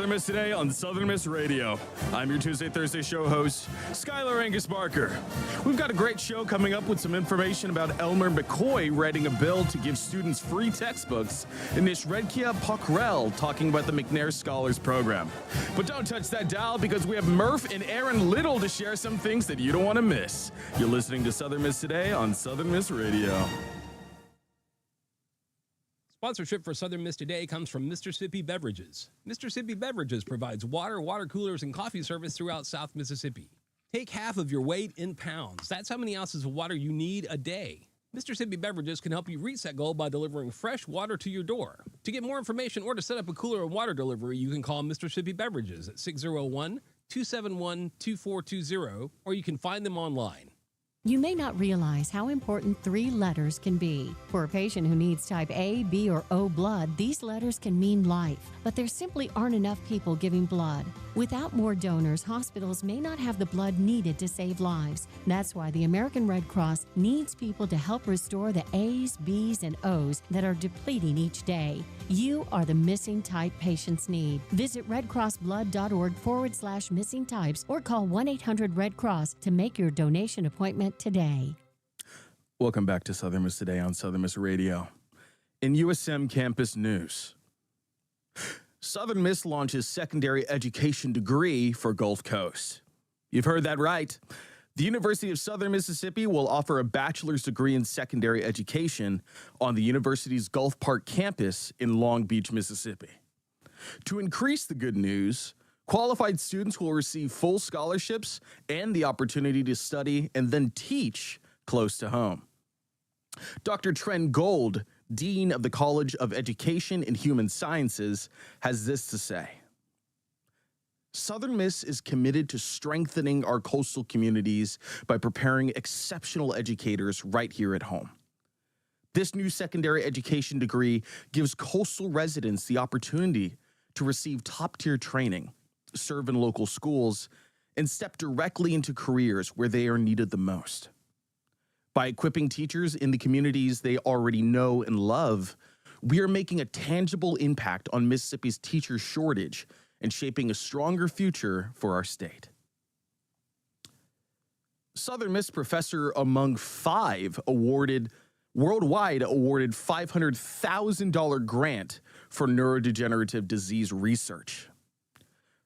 Southern Miss Today on Southern Miss Radio. I'm your Tuesday, Thursday show host, Skylar Angus Barker. We've got a great show coming up with some information about Elmer McCoy writing a bill to give students free textbooks, and Nish Redkia Pockrell talking about the McNair Scholars Program. But don't touch that dial because we have Murph and Erin Little to share some things that you don't want to miss. You're listening to Southern Miss Today on Southern Miss Radio. Sponsorship for Southern Miss Today comes from Mississippi Beverages. Mississippi Beverages provides water coolers, and coffee service throughout South Mississippi. Take half of your weight in pounds. That's how many ounces of water you need a day. Mississippi Beverages can help you reach that goal by delivering fresh water to your door. To get more information or to set up a cooler and water delivery, you can call Mississippi Beverages at 601-271-2420, or you can find them online. You may not realize how important 3 letters can be. For a patient who needs type A, B, or O blood, these letters can mean life, but there simply aren't enough people giving blood. Without more donors, hospitals may not have the blood needed to save lives. That's why the American Red Cross needs people to help restore the A's, B's, and O's that are depleting each day. You are the missing type patients need. Visit redcrossblood.org/missing types or call 1-800-RED-CROSS to make your donation appointment today. Welcome back to Southern Miss Today on Southern Miss Radio. In USM campus news, Southern Miss launches secondary education degree for Gulf Coast. You've heard that right. The University of Southern Mississippi will offer a bachelor's degree in secondary education on the university's Gulf Park campus in Long Beach, Mississippi. To increase the good news, qualified students will receive full scholarships and the opportunity to study and then teach close to home. Dr. Trent Gold, Dean of the College of Education and Human Sciences, has this to say. Southern Miss is committed to strengthening our coastal communities by preparing exceptional educators right here at home. This new secondary education degree gives coastal residents the opportunity to receive top-tier training, serve in local schools, and step directly into careers where they are needed the most. By equipping teachers in the communities they already know and love, we are making a tangible impact on Mississippi's teacher shortage and shaping a stronger future for our state. Southern Miss professor among 5 worldwide awarded $500,000 grant for neurodegenerative disease research.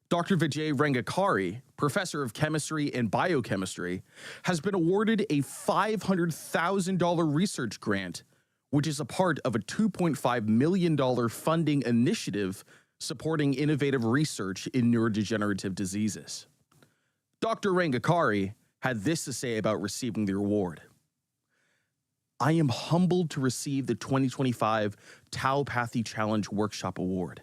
Dr. Vijay Rangakari, professor of chemistry and biochemistry, has been awarded a $500,000 research grant, which is a part of a $2.5 million funding initiative supporting innovative research in neurodegenerative diseases. Dr. Rangakari had this to say about receiving the award. I am humbled to receive the 2025 Tauopathy Challenge Workshop Award.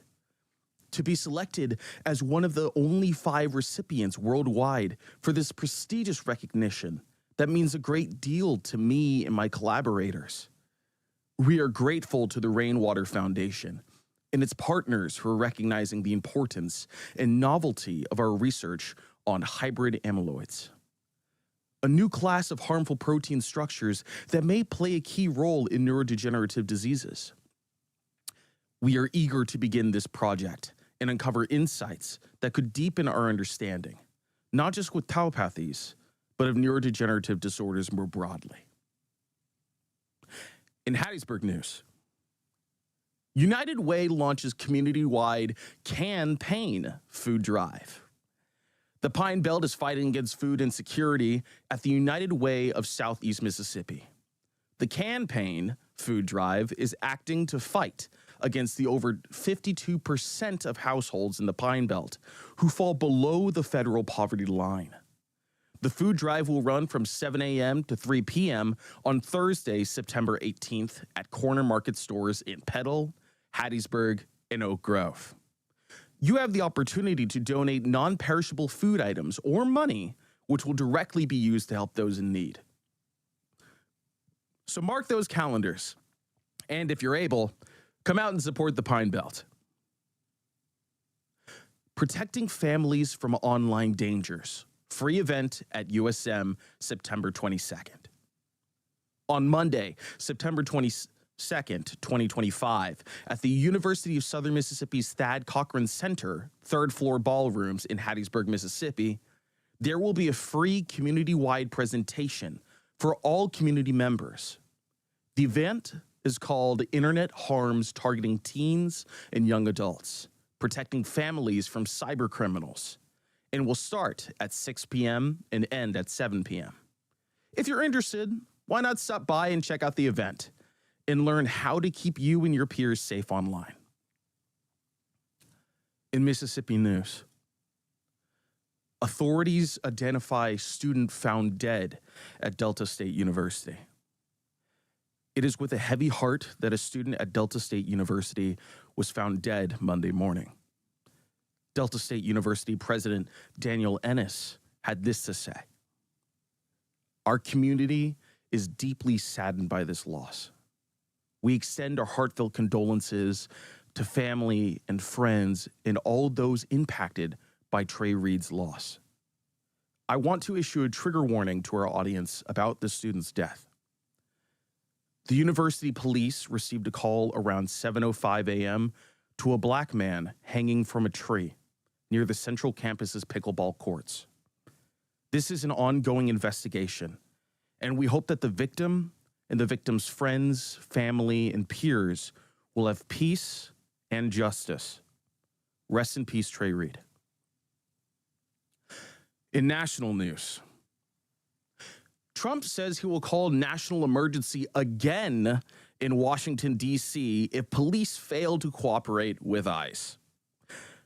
To be selected as one of the only 5 recipients worldwide for this prestigious recognition, that means a great deal to me and my collaborators. We are grateful to the Rainwater Foundation and its partners for recognizing the importance and novelty of our research on hybrid amyloids, a new class of harmful protein structures that may play a key role in neurodegenerative diseases. We are eager to begin this project and uncover insights that could deepen our understanding, not just with tauopathies, but of neurodegenerative disorders more broadly. In Hattiesburg news, United Way launches community-wide Can Pain food drive. The Pine Belt is fighting against food insecurity at the United Way of Southeast Mississippi. The Can Pain food drive is acting to fight against the over 52% of households in the Pine Belt who fall below the federal poverty line. The food drive will run from 7 a.m. to 3 p.m. on Thursday, September 18th at corner market stores in Petal, Hattiesburg, and Oak Grove. You have the opportunity to donate non-perishable food items or money, which will directly be used to help those in need. So mark those calendars, and if you're able, come out and support the Pine Belt. Protecting Families from Online Dangers. Free event at USM, September 22nd. On Monday, September 20th, 2nd, 2025, at the University of Southern Mississippi's Thad Cochran Center, third floor ballrooms in Hattiesburg, Mississippi, there will be a free community-wide presentation for all community members. The event is called Internet Harms Targeting Teens and Young Adults, Protecting Families from Cyber Criminals, and will start at 6 p.m. and end at 7 p.m. If you're interested, why not stop by and check out the event and learn how to keep you and your peers safe online. In Mississippi news, authorities identify student found dead at Delta State University. It is with a heavy heart that a student at Delta State University was found dead Monday morning. Delta State University President Daniel Ennis had this to say: "Our community is deeply saddened by this loss. We extend our heartfelt condolences to family and friends and all those impacted by Trey Reed's loss. I want to issue a trigger warning to our audience about the student's death. The university police received a call around 7:05 a.m. to a black man hanging from a tree near the central campus's pickleball courts. This is an ongoing investigation, and we hope that the victim and the victim's friends, family, and peers will have peace and justice. Rest in peace, Trey Reed." In national news, Trump says he will call national emergency again in Washington, D.C. if police fail to cooperate with ICE.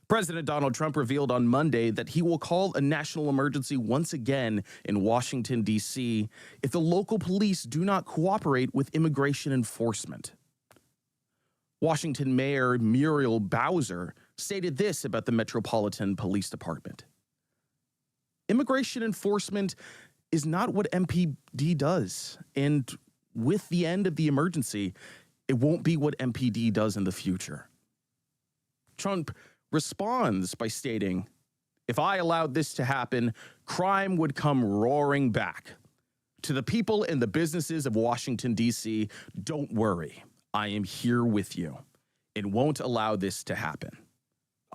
President Donald Trump revealed on Monday that he will call a national emergency once again in Washington, D.C. if the local police do not cooperate with immigration enforcement. Washington Mayor Muriel Bowser stated this about the Metropolitan Police Department: "Immigration enforcement is not what MPD does, and with the end of the emergency, it won't be what MPD does in the future." Trump responds by stating, "If I allowed this to happen, crime would come roaring back. To the people and the businesses of Washington, D.C., don't worry. I am here with you and won't allow this to happen.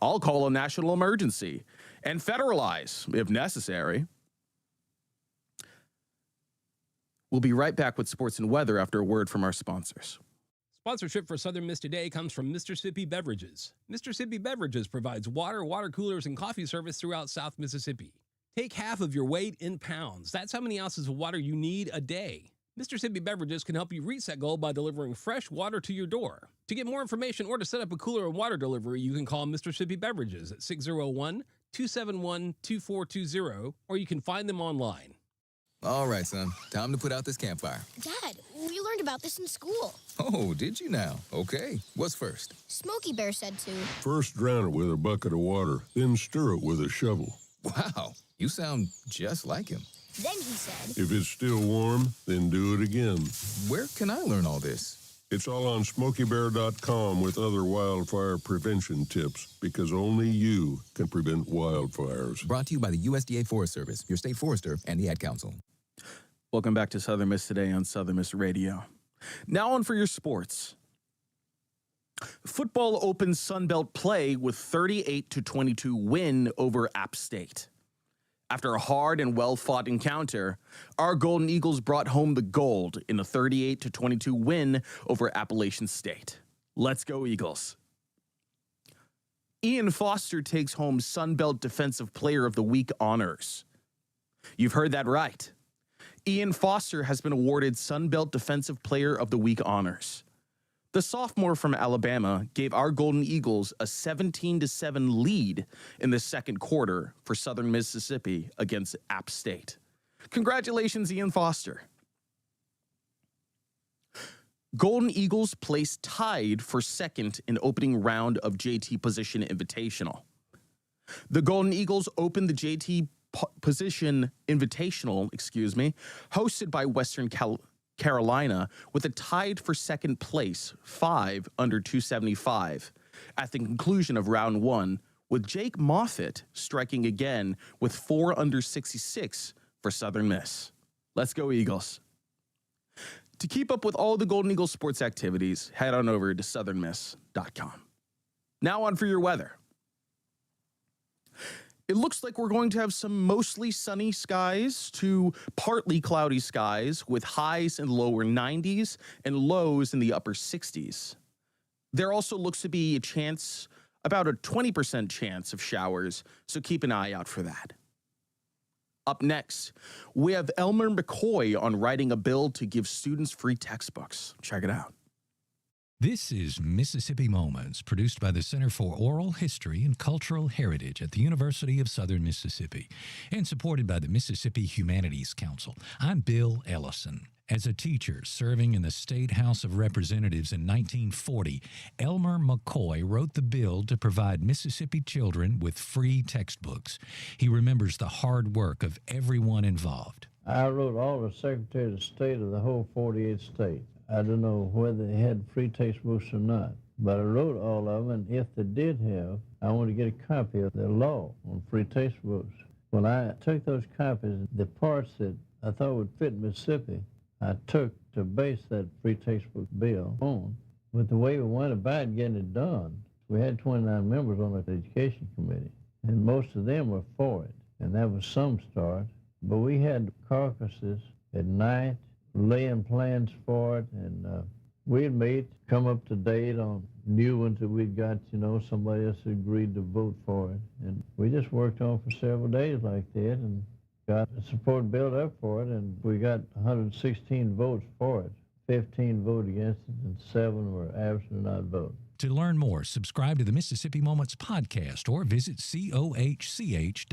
I'll call a national emergency and federalize if necessary." We'll be right back with sports and weather after a word from our sponsors. Sponsorship for Southern Miss Today comes from Mississippi Beverages. Mississippi Beverages provides water, water coolers, and coffee service throughout South Mississippi. Take half of your weight in pounds. That's how many ounces of water you need a day. Mississippi Beverages can help you reach that goal by delivering fresh water to your door. To get more information or to set up a cooler and water delivery, you can call Mississippi Beverages at 601-271-2420, or you can find them online. All right, son. Time to put out this campfire. Dad, we learned about this in school. Oh, did you now? Okay. What's first? Smokey Bear said to. First drown it with a bucket of water, then stir it with a shovel. Wow, you sound just like him. Then he said. If it's still warm, then do it again. Where can I learn all this? It's all on SmokeyBear.com with other wildfire prevention tips, because only you can prevent wildfires. Brought to you by the USDA Forest Service, your state forester, and the Ad Council. Welcome back to Southern Miss Today on Southern Miss Radio. Now on for your sports. Football opens Sunbelt play with 38-22 win over App State. After a hard and well-fought encounter, our Golden Eagles brought home the gold in a 38-22 win over Appalachian State. Let's go, Eagles. Ian Foster takes home Sunbelt Defensive Player of the Week honors. You've heard that right. Ian Foster has been awarded Sunbelt Defensive Player of the Week honors. The sophomore from Alabama gave our Golden Eagles a 17-7 lead in the second quarter for Southern Mississippi against App State. Congratulations, Ian Foster. Golden Eagles placed tied for second in opening round of JT Position Invitational. The Golden Eagles opened the JT Position Invitational, hosted by Western Carolina, with a tied for second place, 5 under 275, at the conclusion of round one, with Jake Moffitt striking again with 4 under 66 for Southern Miss. Let's go, Eagles. To keep up with all the Golden Eagle sports activities, head on over to southernmiss.com. Now on for your weather. It looks like we're going to have some mostly sunny skies to partly cloudy skies with highs in the lower 90s and lows in the upper 60s. There also looks to be about a 20% chance of showers, so keep an eye out for that. Up next, we have Elmer McCoy on writing a bill to give students free textbooks. Check it out. This is Mississippi Moments, produced by the Center for Oral History and Cultural Heritage at the University of Southern Mississippi and supported by the Mississippi Humanities Council. I'm Bill Ellison. As a teacher serving in the State House of Representatives in 1940, Elmer McCoy wrote the bill to provide Mississippi children with free textbooks. He remembers the hard work of everyone involved. I wrote all the Secretary of State of the whole 48 states. I don't know whether they had free textbooks or not, but I wrote all of them, and if they did have, I wanted to get a copy of the law on free textbooks. When I took those copies, the parts that I thought would fit Mississippi, I took to base that free textbook bill on. But the way we went about getting it done, we had 29 members on the Education Committee, and most of them were for it, and that was some start. But we had caucuses at night, laying plans for it, and we'd meet, come up to date on new ones that we'd got, somebody else agreed to vote for it. And we just worked on for several days like that and got the support built up for it, and we got 116 votes for it. 15 voted against it, and 7 were absent or not vote. To learn more, subscribe to the Mississippi Moments podcast or visit cohch.org.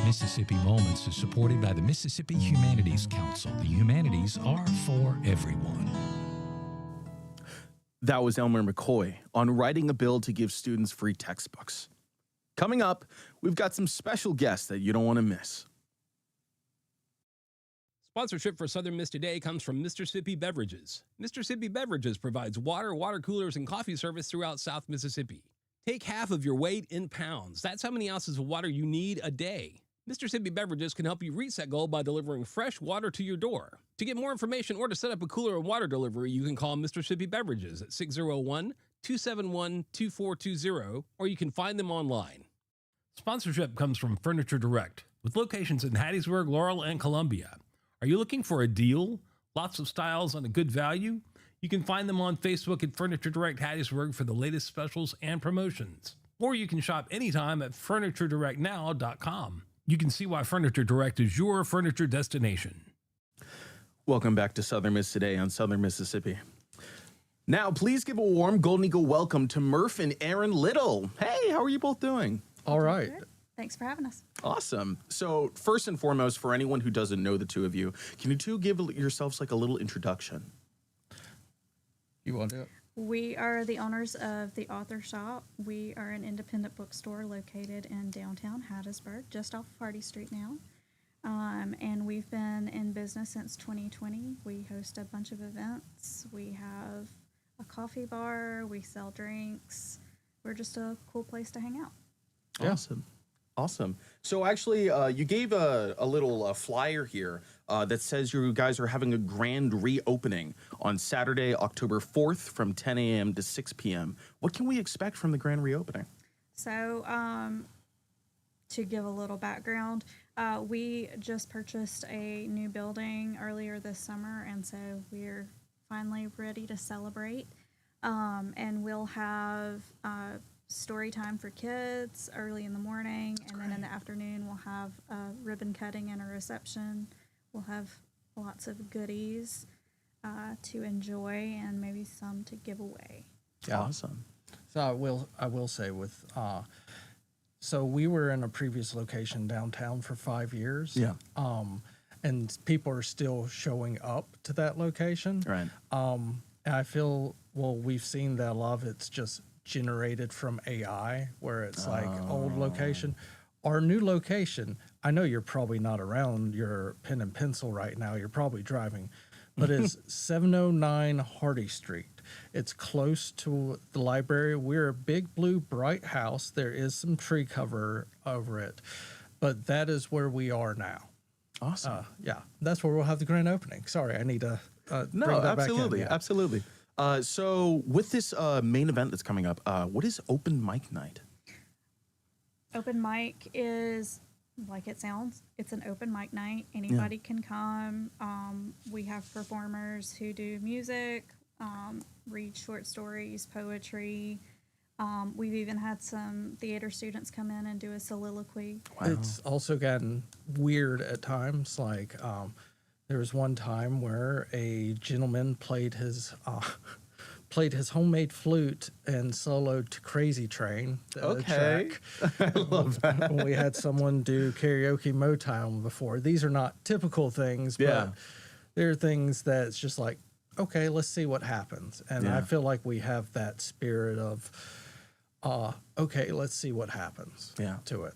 Mississippi Moments is supported by the Mississippi Humanities Council. The humanities are for everyone. That was Elmer McCoy on writing a bill to give students free textbooks. Coming up, we've got some special guests that you don't want to miss. Sponsorship for Southern Miss Today comes from Mississippi Beverages. Mississippi Beverages provides water, water coolers, and coffee service throughout South Mississippi. Take half of your weight in pounds. That's how many ounces of water you need a day. Mississippi Beverages can help you reach that goal by delivering fresh water to your door. To get more information or to set up a cooler and water delivery, you can call Mississippi Beverages at 601-271-2420, or you can find them online. Sponsorship comes from Furniture Direct, with locations in Hattiesburg, Laurel, and Columbia. Are you looking for a deal? Lots of styles and a good value? You can find them on Facebook at Furniture Direct Hattiesburg for the latest specials and promotions. Or you can shop anytime at FurnitureDirectNow.com. You can see why Furniture Direct is your furniture destination. Welcome back to Southern Miss Today on Southern Mississippi. Now, please give a warm Golden Eagle welcome to Murph and Erin Little. Hey, how are you both doing? All right. Good. Thanks for having us. Awesome. So first and foremost, for anyone who doesn't know the two of you, can you two give yourselves like a little introduction? You want to do it? We are the owners of the Author Shoppe. We are an independent bookstore located in downtown Hattiesburg, just off Hardy Street now. And we've been in business since 2020. We host a bunch of events. We have a coffee bar. We sell drinks. We're just a cool place to hang out. Awesome. Awesome. So actually, you gave a little flyer here that says you guys are having a grand reopening on Saturday, October 4th from 10 a.m. to 6 p.m. What can we expect from the grand reopening? So to give a little background, we just purchased a new building earlier this summer, and so we're finally ready to celebrate. And we'll have story time for kids early in the morning, and then in the afternoon we'll have a ribbon cutting and a reception. We'll have lots of goodies to enjoy and maybe some to give away. Yeah. Awesome. So I will say so we were in a previous location downtown for 5 years. Yeah. And people are still showing up to that location. Right. And I feel, we've seen that a lot of it's just generated from AI, where it's like old location. Our new location, I know you're probably not around your pen and pencil right now, you're probably driving, but it's 709 Hardy Street. It's close to the library. We're a big blue bright house. There is some tree cover over it, but that is where we are now. Awesome. Yeah, that's where we'll have the grand opening. Sorry, I need to No, bring that absolutely, back in. Yeah. absolutely. So with this main event that's coming up, what is open mic night? Open mic is like it sounds. It's an open mic night. Anybody can come. We have performers who do music, read short stories, poetry. We've even had some theater students come in and do a soliloquy. Wow. It's also gotten weird at times. Like there was one time where a gentleman played his homemade flute and soloed to Crazy Train. Okay. Track. I love that. We had someone do karaoke Motown before. These are not typical things, but they're things that it's just like, okay, let's see what happens. And I feel like we have that spirit of, okay, let's see what happens to it.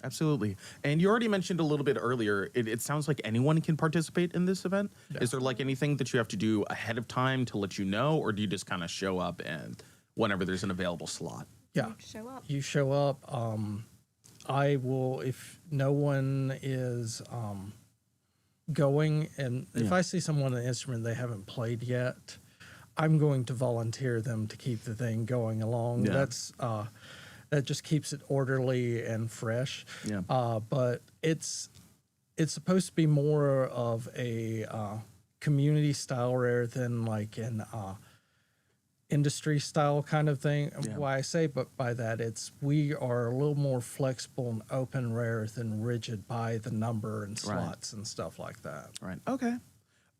Absolutely. And you already mentioned a little bit earlier, it sounds like anyone can participate in this event. Yeah. Is there like anything that you have to do ahead of time to let you know, or do you just kind of show up and whenever there's an available slot? Yeah. You show up. I will, if no one is going, and if I see someone an instrument they haven't played yet, I'm going to volunteer them to keep the thing going along. Yeah. That's that just keeps it orderly and fresh. Yeah. But it's supposed to be more of a community style rather than like an industry style kind of thing. Yeah. Why I say but by that, we are a little more flexible and open rather than rigid by the number and slots and stuff like that. Right. Okay.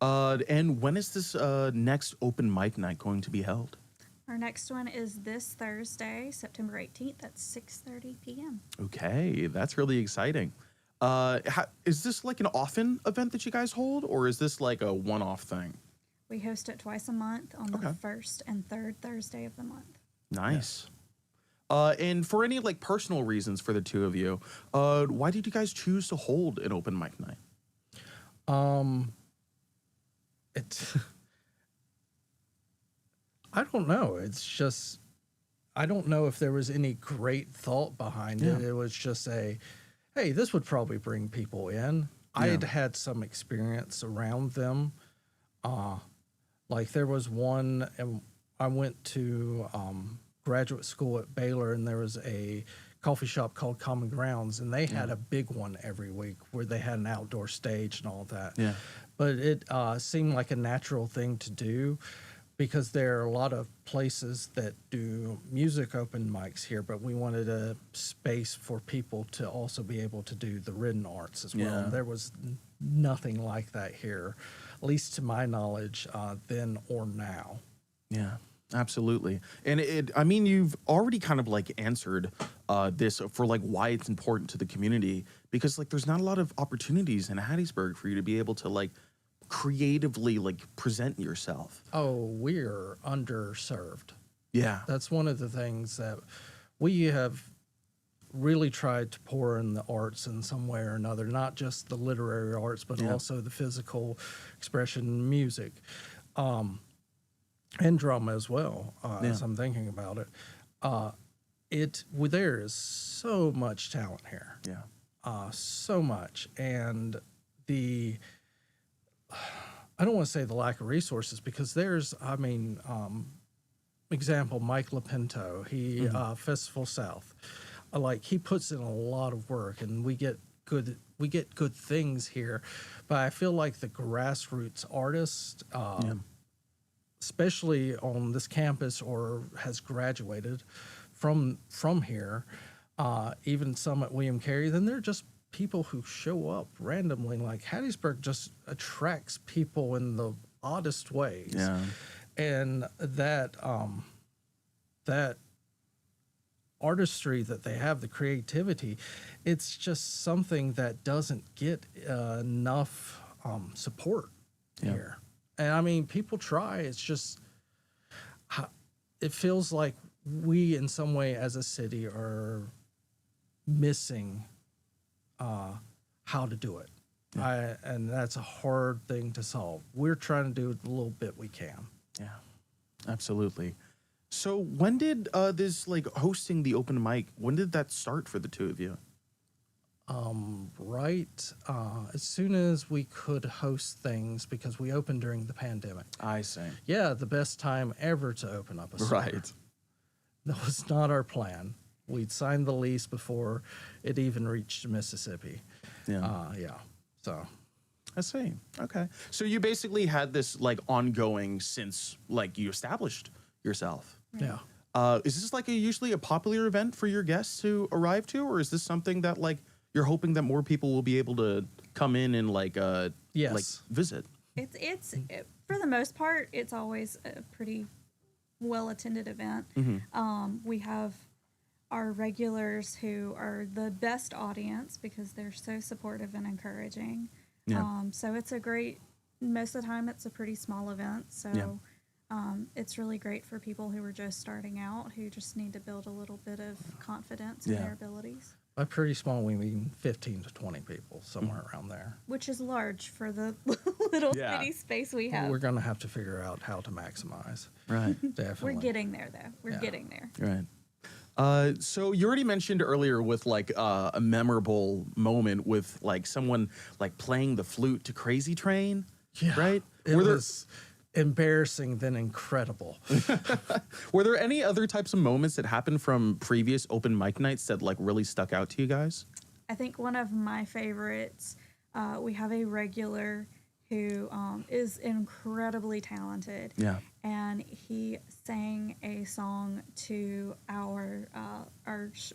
And when is this next open mic night going to be held? Our next one is this Thursday, September 18th at 6:30 p.m. Okay, that's really exciting. Is this like an often event that you guys hold, or is this like a one-off thing? We host it twice a month on the first and third Thursday of the month. Nice. And for any like personal reasons for the two of you, why did you guys choose to hold an open mic night? I don't know. It's just, I don't know if there was any great thought behind it. It was just hey, this would probably bring people in. I had some experience around them. Like there was one, and I went to graduate school at Baylor, and there was a coffee shop called Common Grounds, and they had a big one every week where they had an outdoor stage and all that. Yeah. But it seemed like a natural thing to do, because there are a lot of places that do music open mics here, but we wanted a space for people to also be able to do the written arts as well. Yeah. There was nothing like that here, at least to my knowledge, then or now. Yeah, absolutely. And I mean, you've already kind of like answered this for like why it's important to the community, because like there's not a lot of opportunities in Hattiesburg for you to be able to like creatively like present yourself. Oh, we're underserved. Yeah. That's one of the things that we have really tried to pour in the arts in some way or another, not just the literary arts, but also the physical expression, music, and drama as well, as I'm thinking about it. There is so much talent here. Yeah. So much. And I don't want to say the lack of resources, because there's, example, Mike Lapinto, he, Festival South, he puts in a lot of work, and we get good things here. But I feel like the grassroots artist, especially on this campus or has graduated from here, even some at William Carey, then they're just people who show up randomly. Like Hattiesburg just attracts people in the oddest ways. Yeah. And that artistry that they have, the creativity, it's just something that doesn't get enough support here. And I mean, people try. It's just, it feels like we in some way as a city are missing how to do it. And that's a hard thing to solve. We're trying to do the little bit we can. Yeah, absolutely. So when did this like hosting the open mic, when did that start for the two of you? Right as soon as we could host things, because we opened during the pandemic. I see. Yeah, the best time ever to open up a store. Right. That was not our plan. We'd signed the lease before it even reached Mississippi. Yeah. Yeah. So I see. Okay. So you basically had this like ongoing since like you established yourself. yeah. Is this like usually a popular event for your guests to arrive to, or is this something that like you're hoping that more people will be able to come in and like Yes. like visit? It's for the most part, it's always a pretty well attended event. We have our regulars who are the best audience because they're so supportive and encouraging. Yeah. So it's a great. Most of the time, it's a pretty small event. So. Yeah. It's really great for people who are just starting out, who just need to build a little bit of confidence in Yeah. their abilities. By pretty small, we mean 15 to 20 people, somewhere around there. Which is large for the little Yeah. bitty space we have. We're going to have to figure out how to maximize. Right. Definitely. We're getting there, though. We're Yeah. getting there. Right. So you already mentioned earlier with like a memorable moment with like someone like playing the flute to Crazy Train. Yeah. Right. It Were there was embarrassing, then incredible. were there any other types of moments that happened from previous open mic nights that like really stuck out to you guys? I think one of my favorites, we have a regular who is incredibly talented. Yeah. And he sang a song to our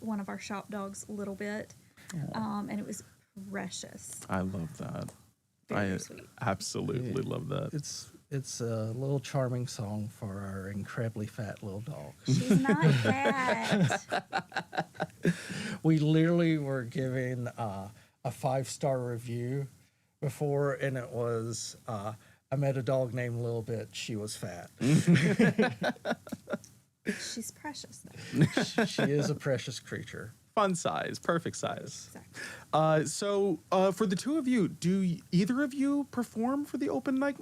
one of our shop dogs, Little Bit, and it was precious. I love that. Very sweet. Absolutely love that. It's a little charming song for our incredibly fat little dog. She's not fat. We literally were given a 5-star review before, and it was, I met a dog named Lil Bit. She was fat. She's precious, though. She is a precious creature. Fun size, perfect size. Exactly. So for the two of you, do either of you perform for the open mic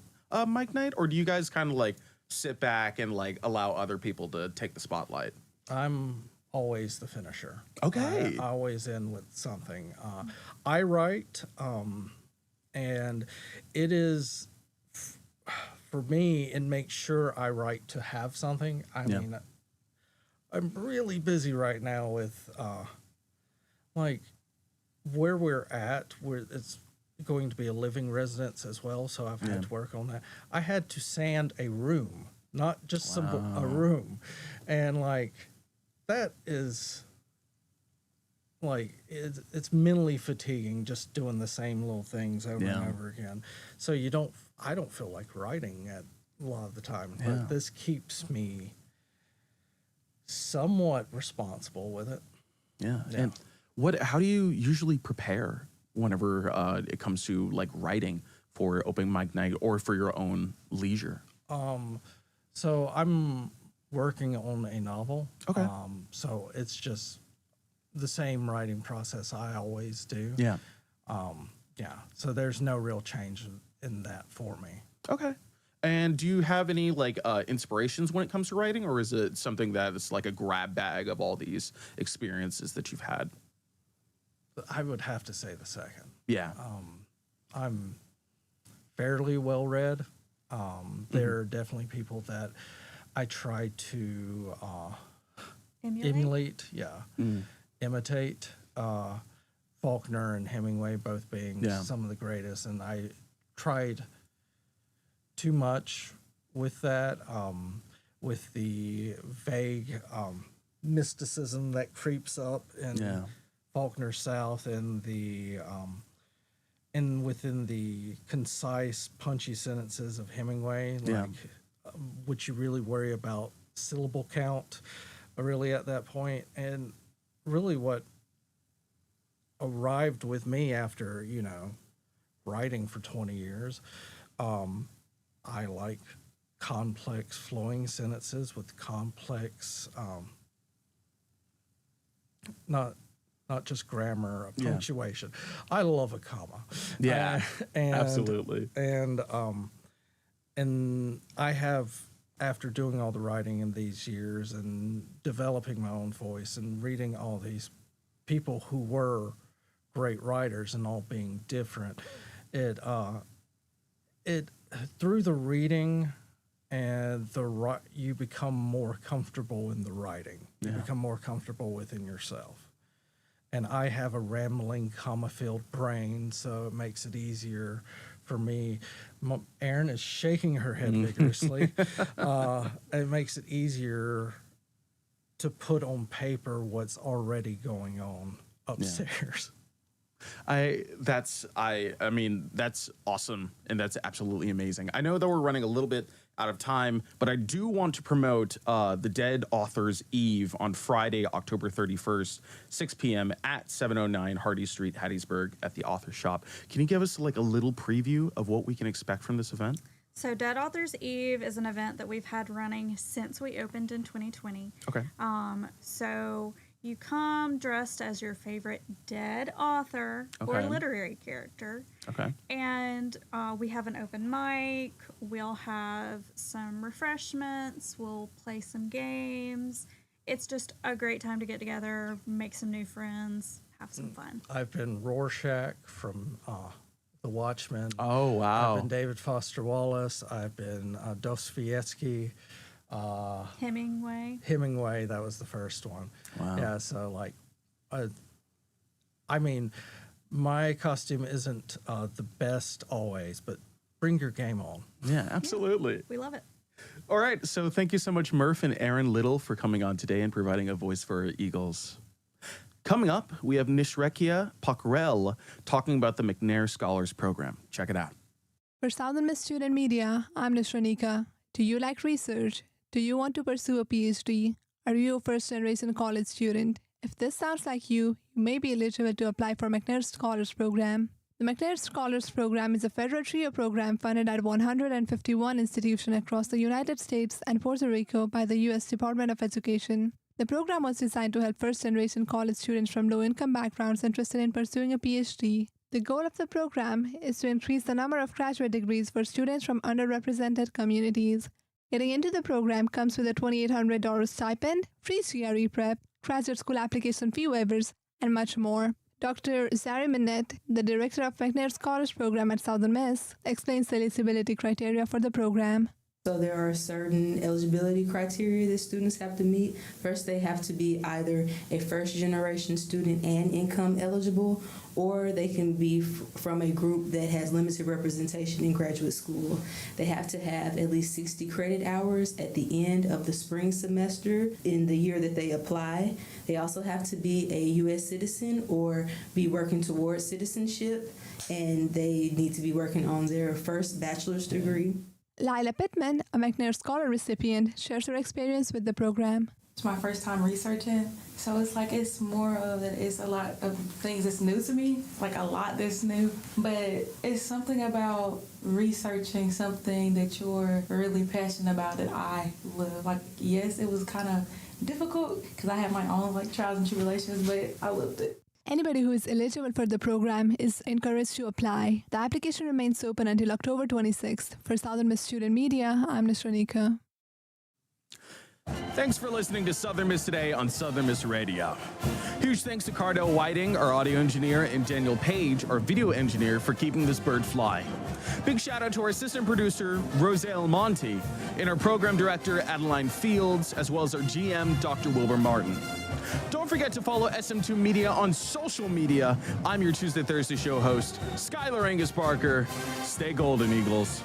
night, or do you guys kind of like sit back and like allow other people to take the spotlight? I'm always the finisher. Okay. I always end with something. I write, and it is, for me, and make sure I write to have something. I Yeah. mean, I'm really busy right now with, like, where we're at, where it's going to be a living residence as well, so I've had to work on that. I had to sand a room, not just a room, and like that is like it's mentally fatiguing just doing the same little things over and over again. So I don't feel like writing at a lot of the time, but this keeps me somewhat responsible with it. Yeah. And how do you usually prepare whenever it comes to like writing for open mic night or for your own leisure? So I'm working on a novel. Okay. So it's just the same writing process I always do. Yeah. Yeah. So there's no real change in that for me. Okay. And do you have any like inspirations when it comes to writing, or is it something that is like a grab bag of all these experiences that you've had? I would have to say the second. Yeah. I'm fairly well read. There are definitely people that I try to emulate, imitate. Faulkner and Hemingway both being some of the greatest, and I tried too much with that, with the vague mysticism that creeps up in Faulkner's South, and the and within the concise, punchy sentences of Hemingway. Like, would you really worry about syllable count, really at that point? And really, what arrived with me after writing for 20 years. I like complex flowing sentences with complex, not just grammar, punctuation. I love a comma. Yeah, and, absolutely. And I have, after doing all the writing in these years and developing my own voice and reading all these people who were great writers and all being different. It through the reading and you become more comfortable in the writing. You become more comfortable within yourself. And I have a rambling, comma-filled brain, so it makes it easier for me. Erin is shaking her head vigorously. It makes it easier to put on paper what's already going on upstairs. That's awesome, and that's absolutely amazing. I know that we're running a little bit out of time, but I do want to promote the Dead Authors Eve on Friday, October 31st, 6 p.m. at 709 Hardy Street, Hattiesburg, at the Author Shoppe. Can you give us like a little preview of what we can expect from this event? So Dead Authors Eve is an event that we've had running since we opened in 2020. Okay. So you come dressed as your favorite dead author or literary character. Okay. And we have an open mic. We'll have some refreshments. We'll play some games. It's just a great time to get together, make some new friends, have some fun. I've been Rorschach from The Watchmen. Oh, wow. I've been David Foster Wallace. I've been Dostoevsky. Hemingway, that was the first one. Wow. Yeah, so like, I mean, my costume isn't the best always, but bring your game on. Yeah, absolutely. Yeah, we love it. All right, so thank you so much, Murph and Erin Little, for coming on today and providing a voice for Eagles. Coming up, we have Nishrekia Pockrell talking about the McNair Scholars Program. Check it out. For Southern Miss Student Media, I'm Nishrenika. Do you like research? Do you want to pursue a PhD? Are you a first-generation college student? If this sounds like you may be eligible to apply for McNair Scholars Program. The McNair Scholars Program is a federal trio program funded at 151 institutions across the United States and Puerto Rico by the U.S. Department of Education. The program was designed to help first-generation college students from low-income backgrounds interested in pursuing a PhD. The goal of the program is to increase the number of graduate degrees for students from underrepresented communities. Getting into the program comes with a $2,800 stipend, free CRE prep, graduate school application fee waivers, and much more. Dr. Zari Minette, the director of McNair Scholars Program at Southern Miss, explains the eligibility criteria for the program. So there are certain eligibility criteria that students have to meet. First, they have to be either a first-generation student and income eligible, or they can be from a group that has limited representation in graduate school. They have to have at least 60 credit hours at the end of the spring semester in the year that they apply. They also have to be a U.S. citizen or be working towards citizenship, and they need to be working on their first bachelor's degree. Lila Pittman, a McNair Scholar recipient, shares her experience with the program. It's my first time researching, so it's more of it's a lot of things that's new to me, like a lot that's new, but it's something about researching something that you're really passionate about that I love. Like, yes, it was kind of difficult because I had my own trials and tribulations, but I loved it. Anybody who is eligible for the program is encouraged to apply. The application remains open until October 26th. For Southern Miss Student Media, I'm Nishrenika. Thanks for listening to Southern Miss Today on Southern Miss Radio. Huge thanks to Cardell Whiting, our audio engineer, and Daniel Page, our video engineer, for keeping this bird flying. Big shout out to our assistant producer, Roselle Monty, and our program director, Adeline Fields, as well as our GM, Dr. Wilbur Martin. Don't forget to follow SM2 Media on social media. I'm your Tuesday Thursday show host, Skylar Angus Parker. Stay golden, Eagles.